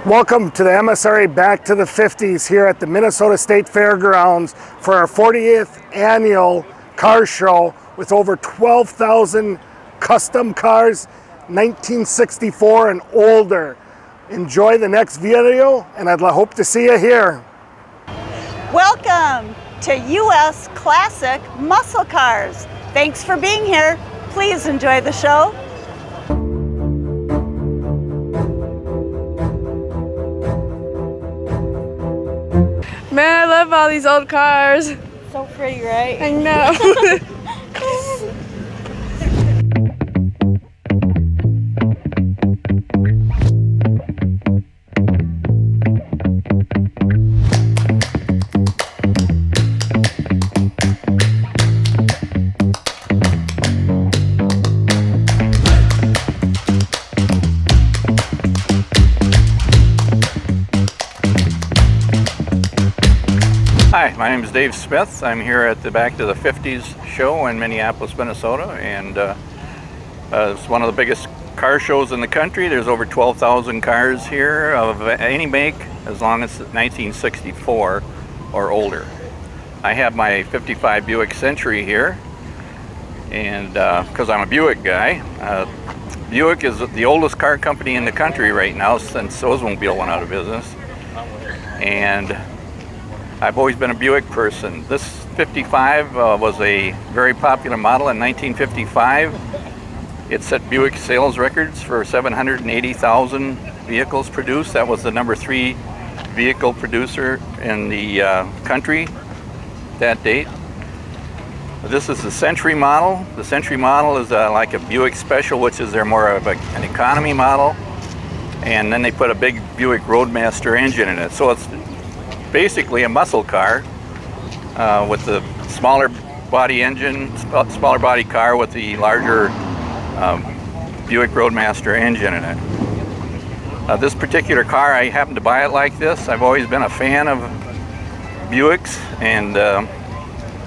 Welcome to the MSRA Back to the 50s here at the Minnesota State Fairgrounds for our 40th annual car show with over 12,000 custom cars, 1964 and older. Enjoy the next video and I'd hope to see you here. Welcome to U.S. Classic Muscle Cars. Thanks for being here. Please enjoy the show. Man, I love all these old cars. So pretty, right? I know. Hi, my name is Dave Smith. I'm here at the Back to the 50s show in Minneapolis, Minnesota, and it's one of the biggest car shows in the country. There's over 12,000 cars here of any make as long as 1964 or older. I have my 55 Buick Century here, and because I'm a Buick guy. Buick is the oldest car company in the country right now since Oldsmobile went out of business, and I've always been a Buick person. This 55 was a very popular model in 1955. It set Buick sales records for 780,000 vehicles produced. That was the number 3 vehicle producer in the country that date. This is the Century model. The Century model is like a Buick Special, which is more of an economy model. And then they put a big Buick Roadmaster engine in it. So it's basically a muscle car with the smaller body engine, smaller body car with the larger Buick Roadmaster engine in it. This particular car, I happened to buy it like this. I've always been a fan of Buicks, and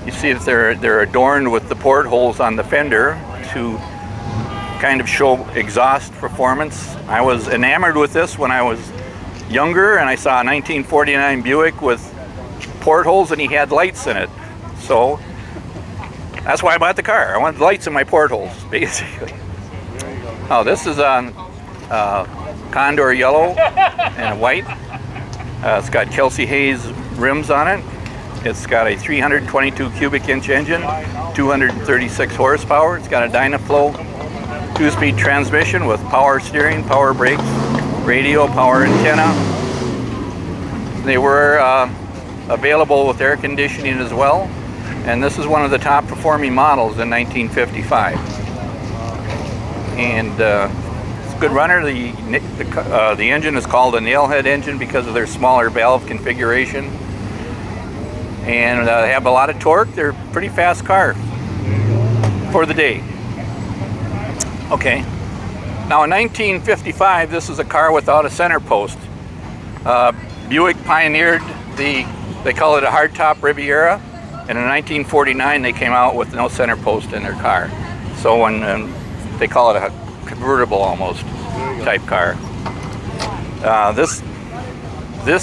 you see that they're adorned with the portholes on the fender to kind of show exhaust performance. I was enamored with this when I was younger, and I saw a 1949 Buick with portholes and he had lights in it. So that's why I bought the car. I wanted lights in my portholes, basically. Oh, this is on Condor yellow and white. It's got Kelsey Hayes rims on it. It's got a 322 cubic inch engine, 236 horsepower. It's got a Dynaflow 2-speed transmission with power steering, power brakes, radio, power antenna. They were available with air conditioning as well, and this is one of the top performing models in 1955. And it's a good runner. The engine is called a nailhead engine because of their smaller valve configuration, and they have a lot of torque. They're a pretty fast car for the day. Okay. Now in 1955, this is a car without a center post. Buick pioneered they call it a hardtop Riviera, and in 1949 they came out with no center post in their car. So when they call it a convertible almost type car. This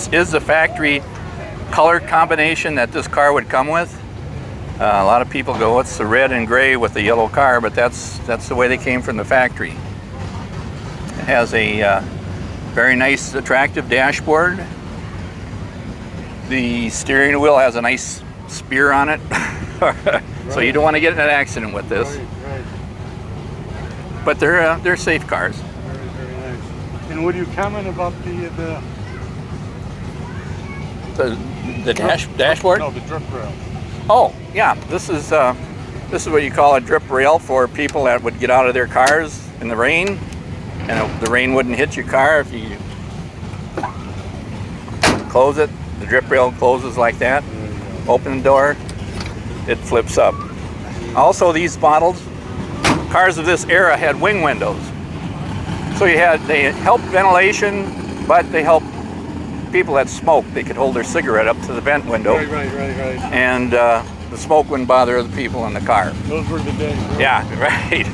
is the factory color combination that this car would come with. A lot of people go, what's the red and gray with the yellow car? But that's the way they came from the factory. It has a very nice, attractive dashboard. The steering wheel has a nice spear on it, so you don't want to get in an accident with this. Right. But they're safe cars. Very, very nice. And would you comment about The dashboard? No, the drip rail. Oh, yeah. This is what you call a drip rail for people that would get out of their cars in the rain, and the rain wouldn't hit your car if you close it. The drip rail closes like that. Open the door, it flips up. Also, these models, cars of this era, had wing windows. So they helped ventilation, but they helped people that smoked. They could hold their cigarette up to the vent window. Right. And the smoke wouldn't bother the people in the car. Those were the days. Right? Yeah, right.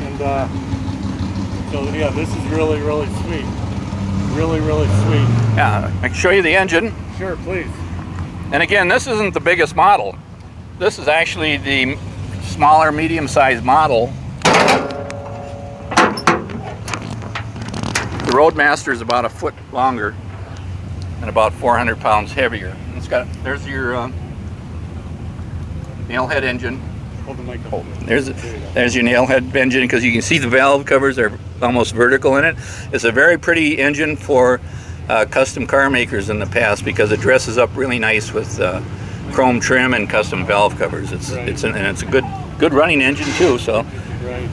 And so yeah, this is really, really sweet. really, really sweet. Yeah, I can show you the engine. Sure, please. And again, this isn't the biggest model. This is actually the smaller, medium-sized model. The Roadmaster is about a foot longer and about 400 pounds heavier. It's got, there's your nail head engine. Hold the mic up. There's your nail head engine, because you can see the valve covers are almost vertical in it. It's a very pretty engine for custom car makers in the past, because it dresses up really nice with chrome trim and custom valve covers. It's a good running engine too. So Right.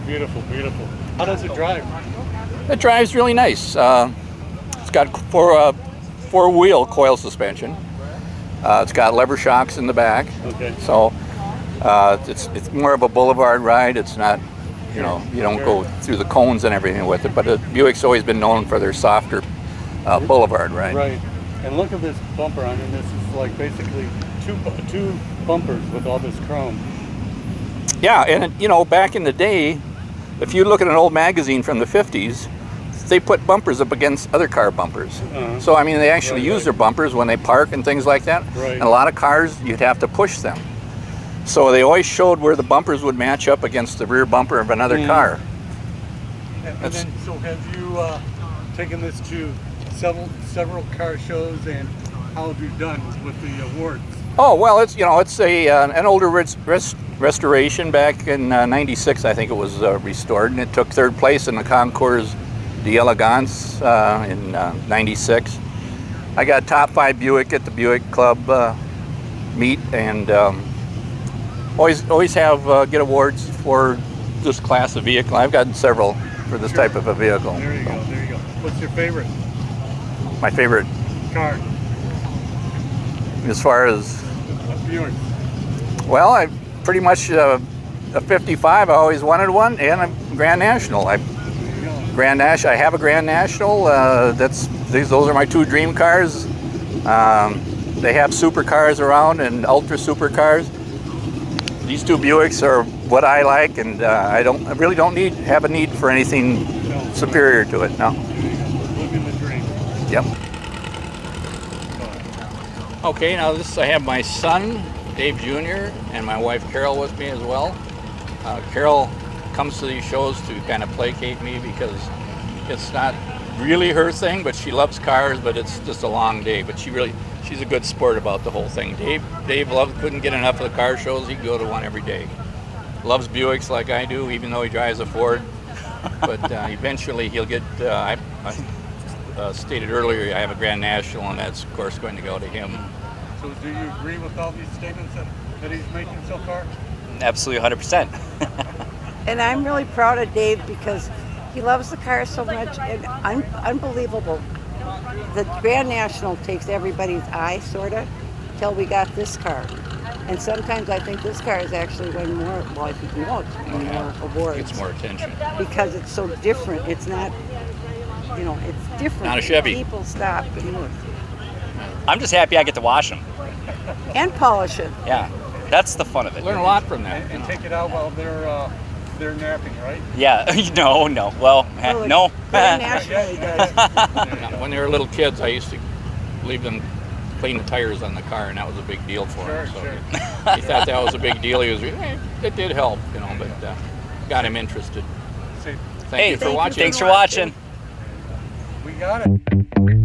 Beautiful, beautiful. How does it drive? it drives really nice. It's got four-wheel coil suspension. It's got lever shocks in the back. Okay. So it's more of a boulevard ride. It's not, you know, you don't go through the cones and everything with it. But Buick's always been known for their softer boulevard ride. Right. And look at this bumper. I mean, this is like basically two bumpers with all this chrome. Yeah, and you know, back in the day, if you look at an old magazine from the 50s, they put bumpers up against other car bumpers. Uh-huh. So I mean, they actually use their bumpers when they park and things like that. Right. And a lot of cars, you'd have to push them. So they always showed where the bumpers would match up against the rear bumper of another car. And then, so have you taken this to several car shows, and how have you done with the awards? Oh well, it's an older restoration. Back in '96, I think it was restored, and it took third place in the Concours d'Elegance in '96. I got top 5 Buick at the Buick Club meet, and always have get awards for this class of vehicle. I've gotten several for this type of a vehicle. There you go. There you go. What's your favorite My favorite, car? as far as, Buick. well, I pretty much a 55. I always wanted one, and a Grand National. I have a Grand National. Those are my 2 dream cars. They have supercars around and ultra supercars. These 2 Buicks are what I like, and I really don't have a need for anything superior to it. No. Living the dream. Yep. Okay, now I have my son, Dave Jr., and my wife Carol with me as well. Carol comes to these shows to kind of placate me, because it's not really her thing, but she loves cars, but it's just a long day. But she's a good sport about the whole thing. Dave couldn't get enough of the car shows. He'd go to one every day. Loves Buicks like I do, even though he drives a Ford. But eventually he'll get, I stated earlier, I have a Grand National, and that's of course going to go to him. So do you agree with all these statements that he's making so far? Absolutely 100%. And I'm really proud of Dave, because he loves the car so much, and unbelievable. The Grand National takes everybody's eye, sort of, till we got this car. And sometimes I think this car has actually won more, well, I think more awards. Gets more attention. Because it's so different. It's not, it's different. Not a Chevy. People stop and look. I'm just happy I get to wash them. And polish it. Yeah, that's the fun of it. Learn a lot from that. And take it out while they're napping, right? Yeah, no. Well, Well, no. Grand National, he does. When they were little kids, I used to leave them clean the tires on the car, and that was a big deal for him. So he thought that was a big deal. He was, it did help, but got him interested. Thank you for watching. Thanks for watching. We got it.